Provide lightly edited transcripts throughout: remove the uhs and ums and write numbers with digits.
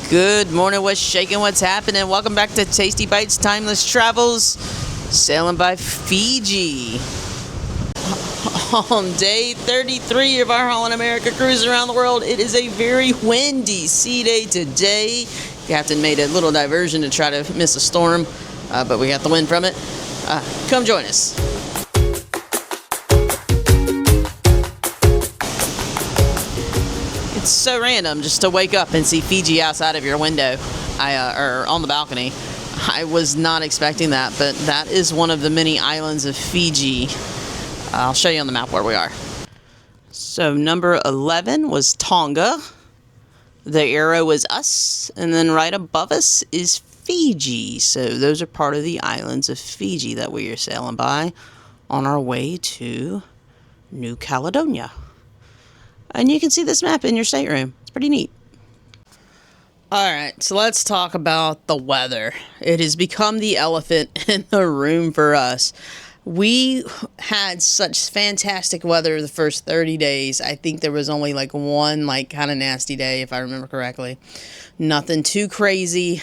Good morning, what's shaking, what's happening? Welcome back to Tasty Bites Timeless Travels, sailing by Fiji. On day 33 of our Holland America cruise around the world, it is a very windy sea day today. Captain made a little diversion to try to miss a storm, but we got the wind from it. Come join us. It's so random just to wake up and see Fiji outside of your window, or on the balcony. I was not expecting that, but that is one of the many islands of Fiji. I'll show you on the map where we are. So number 11 was Tonga. The arrow was us, and then right above us is Fiji. So those are part of the islands of Fiji that we are sailing by on our way to New Caledonia. And you can see this map in your stateroom. It's pretty neat. Alright, so let's talk about the weather. It has become the elephant in the room for us. We had such fantastic weather the first 30 days. I think there was only like one kind of nasty day, if I remember correctly. Nothing too crazy.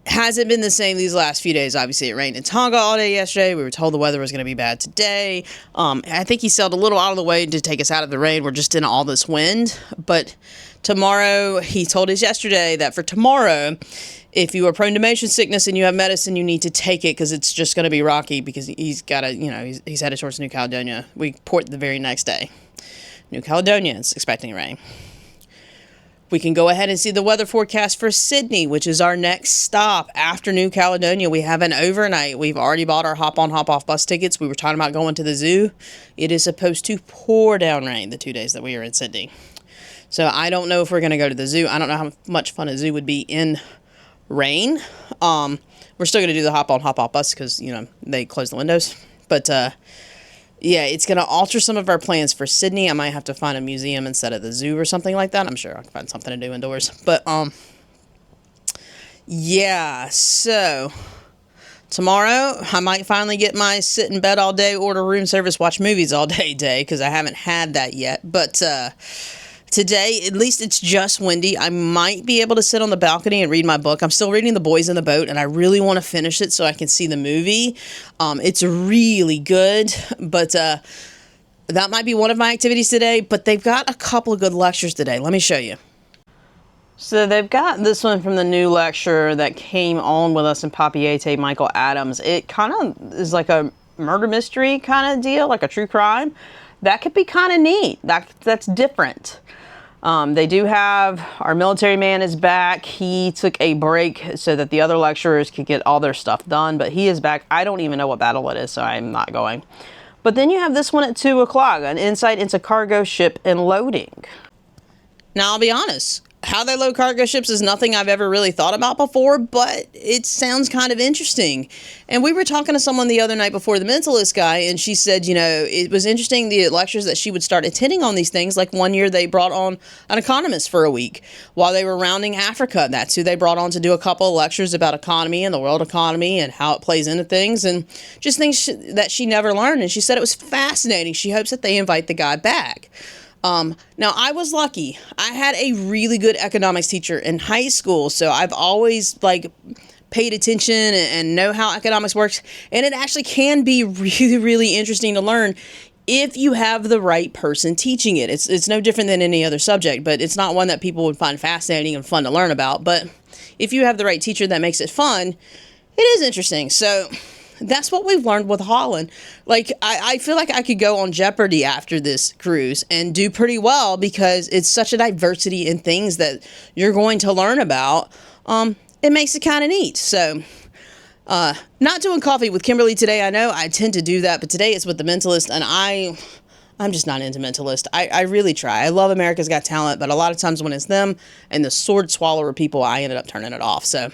Hasn't been the same these last few days. Obviously, it rained in Tonga all day yesterday. We were told the weather was going to be bad today. I think he sailed a little out of the way to take us out of the rain. We're just in all this wind. But tomorrow, he told us yesterday that for tomorrow, if you are prone to motion sickness and you have medicine, you need to take it because it's just going to be rocky because he's got to, he's headed towards New Caledonia. We port the very next day. New Caledonia is expecting rain. We can go ahead and see the weather forecast for Sydney, which is our next stop after New Caledonia. We have an overnight. We've already bought our hop-on, hop-off bus tickets. We were talking about going to the zoo. It is supposed to pour down rain the 2 days that we are in Sydney. So I don't know if we're going to go to the zoo. I don't know how much fun a zoo would be in rain. We're still going to do the hop-on, hop-off bus because, they close the windows. But, yeah, it's going to alter some of our plans for Sydney. I might have to find a museum instead of the zoo or something like that. I'm sure I can find something to do indoors. But, yeah, so tomorrow I might finally get my sit in bed all day, order room service, watch movies all day because I haven't had that yet. But, today, at least it's just windy. I might be able to sit on the balcony and read my book. I'm still reading The Boys in the Boat, and I really want to finish it so I can see the movie. It's really good, but that might be one of my activities today. But they've got a couple of good lectures today. Let me show you. So they've got this one from the new lecturer that came on with us in Papiete, Michael Adams. It kind of is like a murder mystery kind of deal, like a true crime. That could be kind of neat. That's different. They do have, our military man is back. He took a break so that the other lecturers could get all their stuff done, but he is back. I don't even know what battle it is, so I'm not going. But then you have this one at 2 o'clock, an insight into cargo ship and loading. Now, I'll be honest. How they load cargo ships is nothing I've ever really thought about before, but it sounds kind of interesting. And we were talking to someone the other night before, the mentalist guy, and she said, it was interesting, the lectures that she would start attending on these things. Like one year they brought on an economist for a week while they were rounding Africa. That's who they brought on to do a couple of lectures about economy and the world economy and how it plays into things and just things that she never learned. And she said it was fascinating. She hopes that they invite the guy back. Now I was lucky. I had a really good economics teacher in high school, so I've always paid attention and know how economics works, and it actually can be really, really interesting to learn if you have the right person teaching it. It's no different than any other subject, but it's not one that people would find fascinating and fun to learn about. But if you have the right teacher that makes it fun, it is interesting. So that's what we've learned with Holland. I feel like I could go on Jeopardy after this cruise and do pretty well because it's such a diversity in things that you're going to learn about. It makes it kind of neat. So, not doing coffee with Kimberly today. I know I tend to do that, but today it's with the mentalist, and I'm just not into mentalist. I really try. I love America's Got Talent, but a lot of times when it's them and the sword swallower people, I ended up turning it off. So,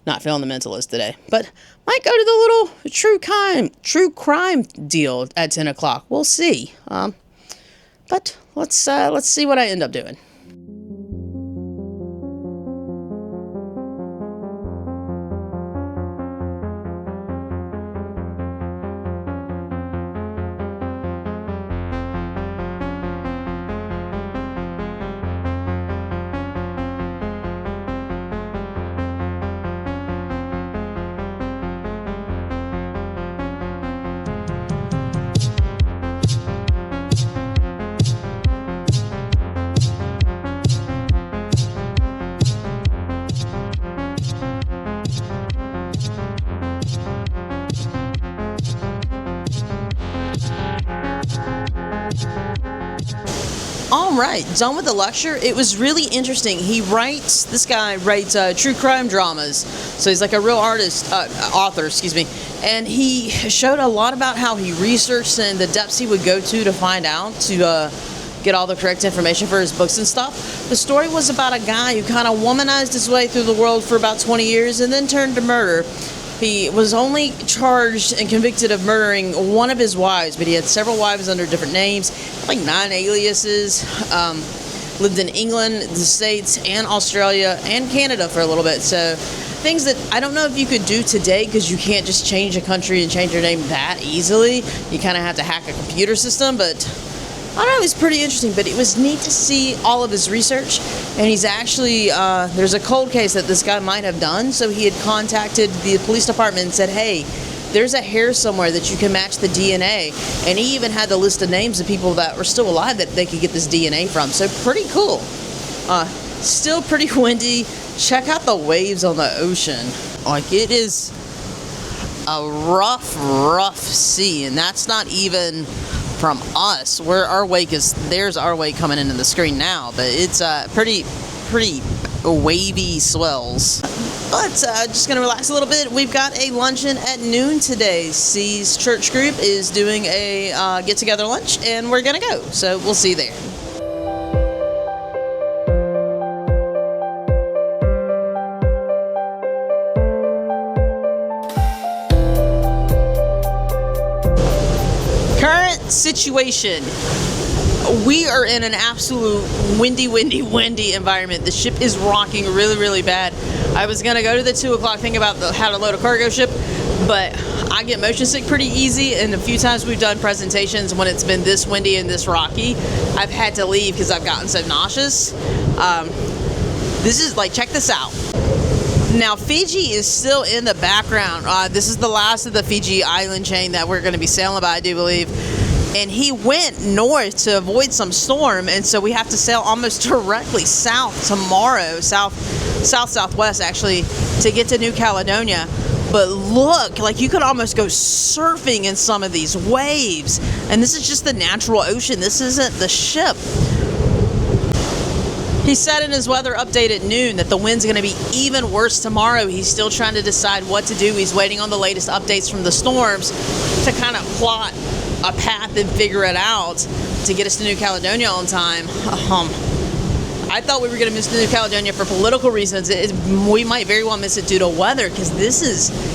not feeling the mentalist today, but might go to the little true crime deal at 10 o'clock. We'll see. But let's see what I end up doing. All right, done with the lecture. It was really interesting. This guy writes true crime dramas. So he's like a real author, and he showed a lot about how he researched and the depths he would go to find out, to get all the correct information for his books and stuff. The story was about a guy who kind of womanized his way through the world for about 20 years and then turned to murder. He was only charged and convicted of murdering one of his wives, but he had several wives under different names, like 9 aliases. Lived in England, the States, and Australia, and Canada for a little bit. So things that I don't know if you could do today, because you can't just change a country and change your name that easily. You kind of have to hack a computer system, but I don't know, it was pretty interesting, but it was neat to see all of his research. And he's actually, there's a cold case that this guy might have done, so he had contacted the police department and said, hey, there's a hair somewhere that you can match the DNA. And he even had the list of names of people that were still alive that they could get this DNA from. So pretty cool. Still pretty windy. Check out the waves on the ocean. Like, it is a rough sea, and that's not even from us. Where our wake is, there's our wake coming into the screen now, but it's pretty wavy swells. But just gonna relax a little bit. We've got a luncheon at noon today. C's church group is doing a get-together lunch, and we're gonna go, so we'll see you there. Current situation. We are in an absolute windy environment. The ship is rocking really bad. I was going to go to the 2 o'clock thing about how to load a cargo ship, but I get motion sick pretty easy, and a few times we've done presentations when it's been this windy and this rocky, I've had to leave because I've gotten so nauseous. This is like, check this out. Now, Fiji is still in the background. This is the last of the Fiji island chain that we're going to be sailing by, I do believe. And he went north to avoid some storm, and so we have to sail almost directly south tomorrow, southwest actually, to get to New Caledonia. But look, like, you could almost go surfing in some of these waves. And this is just the natural ocean. This isn't the ship. He said in his weather update at noon that the wind's going to be even worse tomorrow. He's still trying to decide what to do. He's waiting on the latest updates from the storms to kind of plot a path and figure it out to get us to New Caledonia on time. I thought we were going to miss New Caledonia for political reasons. We might very well miss it due to weather, because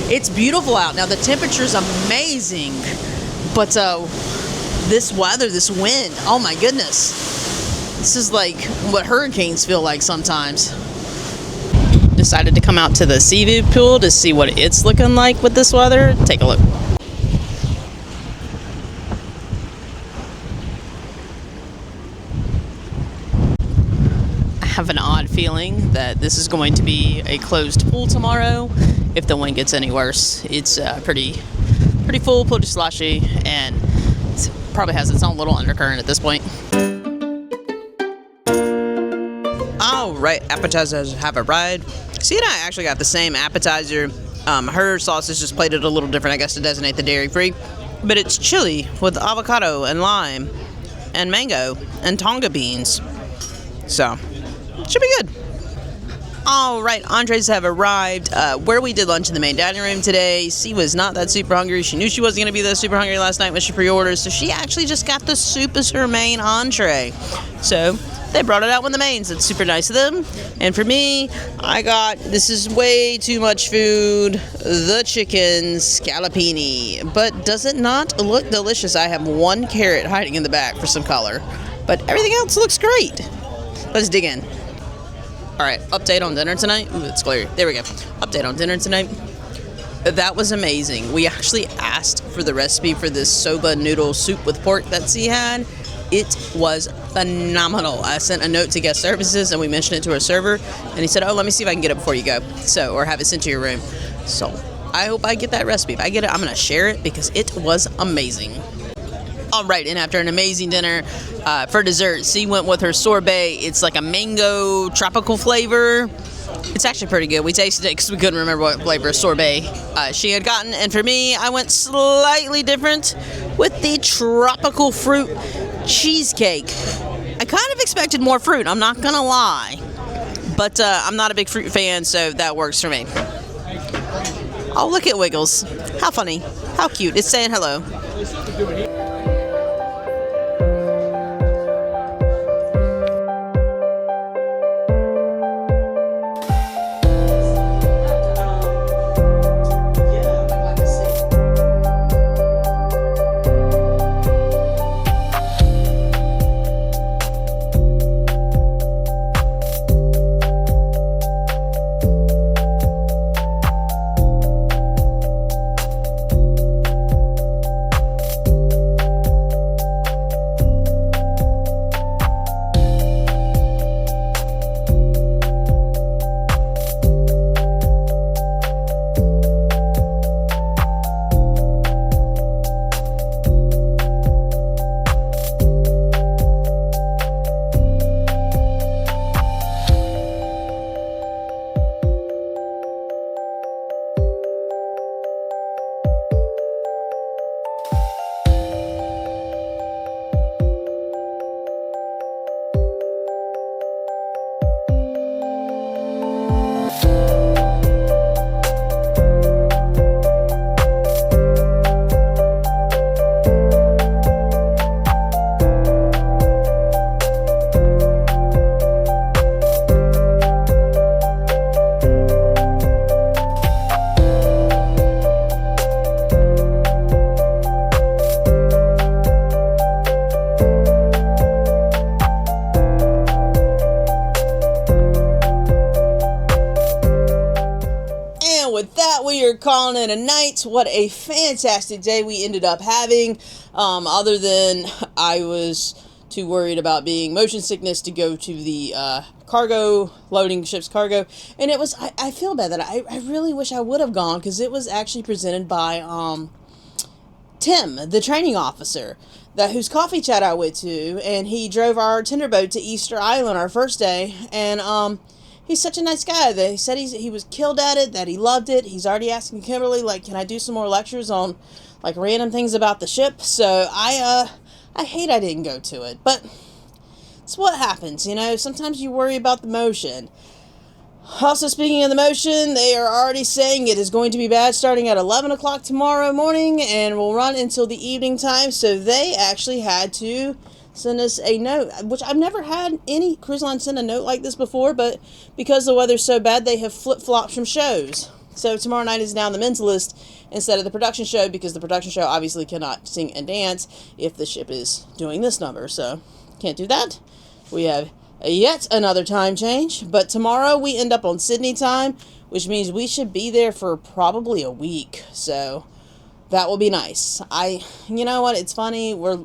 it's beautiful out. Now, the temperature's amazing, but this weather, this wind, oh my goodness. This is like what hurricanes feel like sometimes. Decided to come out to the seafood pool to see what it's looking like with this weather. Take a look. I have an odd feeling that this is going to be a closed pool tomorrow if the wind gets any worse. It's pretty full, pretty sloshy, and it probably has its own little undercurrent at this point. All right, appetizers have arrived. See, and I actually got the same appetizer. Her sauce is just plated a little different, I guess, to designate the dairy-free. But it's chili with avocado and lime and mango and tonga beans. So, should be good. All right, entrees have arrived. Where we did lunch in the main dining room today, C was not that super hungry. She knew she wasn't going to be that super hungry last night when she pre-ordered, so she actually just got the soup as her main entree. So they brought it out with the mains. It's super nice of them. And for me, this is way too much food, the chicken scallopini. But does it not look delicious? I have one carrot hiding in the back for some color, but everything else looks great. Let's dig in. All right, update on dinner tonight. Ooh, it's glary. There we go. Update on dinner tonight. That was amazing. We actually asked for the recipe for this soba noodle soup with pork that C had. It was phenomenal. I sent a note to guest services, and we mentioned it to our server, and he said, oh, let me see if I can get it before you go, or have it sent to your room. So I hope I get that recipe. If I get it, I'm going to share it because it was amazing. All right, and after an amazing dinner, for dessert, C went with her sorbet. It's like a mango tropical flavor. It's actually pretty good. We tasted it because we couldn't remember what flavor sorbet she had gotten. And for me, I went slightly different with the tropical fruit cheesecake. I kind of expected more fruit, I'm not gonna lie. But I'm not a big fruit fan, so that works for me. Oh, look at Wiggles. How funny. How cute. It's saying hello. With that, we are calling it a night. What a fantastic day we ended up having. Other than I was too worried about being motion sickness to go to the cargo, loading ship's cargo. And it was, I feel bad that I really wish I would have gone, because it was actually presented by Tim, the training officer, whose coffee chat I went to, and he drove our tender boat to Easter Island our first day, and he's such a nice guy that he said he was killed at it, that he loved it. He's already asking Kimberly, like, can I do some more lectures on, like, random things about the ship? So I hate I didn't go to it, but it's what happens, you know. Sometimes you worry about the motion. Also, speaking of the motion, they are already saying it is going to be bad starting at 11 o'clock tomorrow morning and will run until the evening time. So they actually had to send us a note, which I've never had any cruise line send a note like this before, but because the weather's so bad, they have flip-flopped some shows. So tomorrow night is now the men's list instead of the production show, because the production show obviously cannot sing and dance if the ship is doing this number, so can't do that. We have yet another time change, but tomorrow we end up on Sydney time, which means we should be there for probably a week, so that will be nice. You know what, it's funny, we're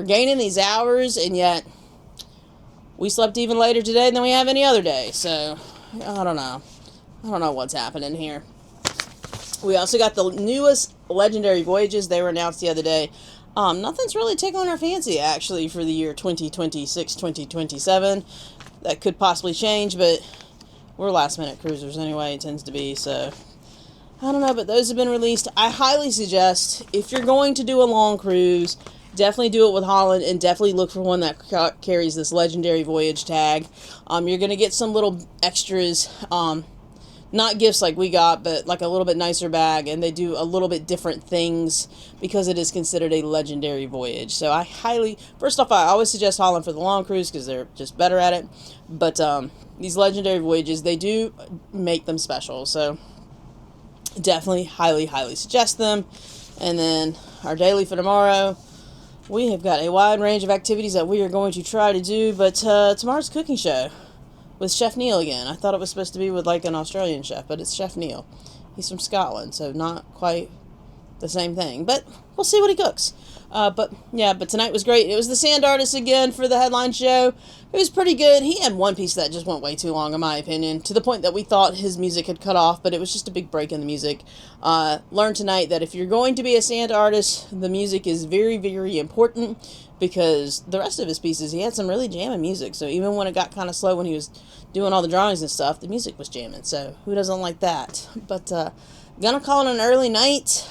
gaining these hours, and yet we slept even later today than we have any other day, so I don't know what's happening here. We also got the newest legendary voyages. They were announced the other day. Nothing's really tickling our fancy, actually, for the year 2026, 2027. That could possibly change, but we're last-minute cruisers anyway, it tends to be, so I don't know, but those have been released. I highly suggest, if you're going to do a long cruise, definitely do it with Holland, and definitely look for one that carries this legendary voyage tag. You're going to get some little extras, not gifts like we got, but like a little bit nicer bag, and they do a little bit different things because it is considered a legendary voyage. So I first off, I always suggest Holland for the long cruise because they're just better at it. But these legendary voyages, they do make them special. So definitely highly suggest them. And then our daily for tomorrow, we have got a wide range of activities that we are going to try to do. But tomorrow's cooking show with Chef Neil again. I thought it was supposed to be with like an Australian chef, but it's Chef Neil. He's from Scotland, so not quite the same thing, but we'll see what he cooks. But tonight was great. It was the Sand Artist again for the headline show. It was pretty good. He had one piece that just went way too long, in my opinion, to the point that we thought his music had cut off, but it was just a big break in the music. Learned tonight that if you're going to be a sand artist, the music is very, very important, because the rest of his pieces, he had some really jamming music, so even when it got kind of slow when he was doing all the drawings and stuff, the music was jamming, so who doesn't like that? But gonna call it an early night.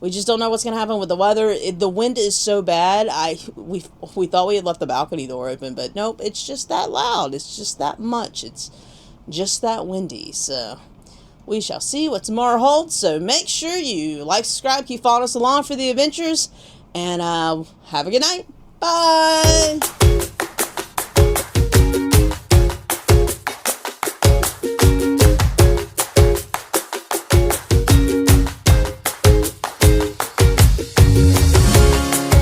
We just don't know what's going to happen with the weather. The wind is so bad. We thought we had left the balcony door open, but nope, it's just that loud. It's just that much. It's just that windy. So we shall see what tomorrow holds. So make sure you like, subscribe, keep following us along for the adventures, and have a good night. Bye.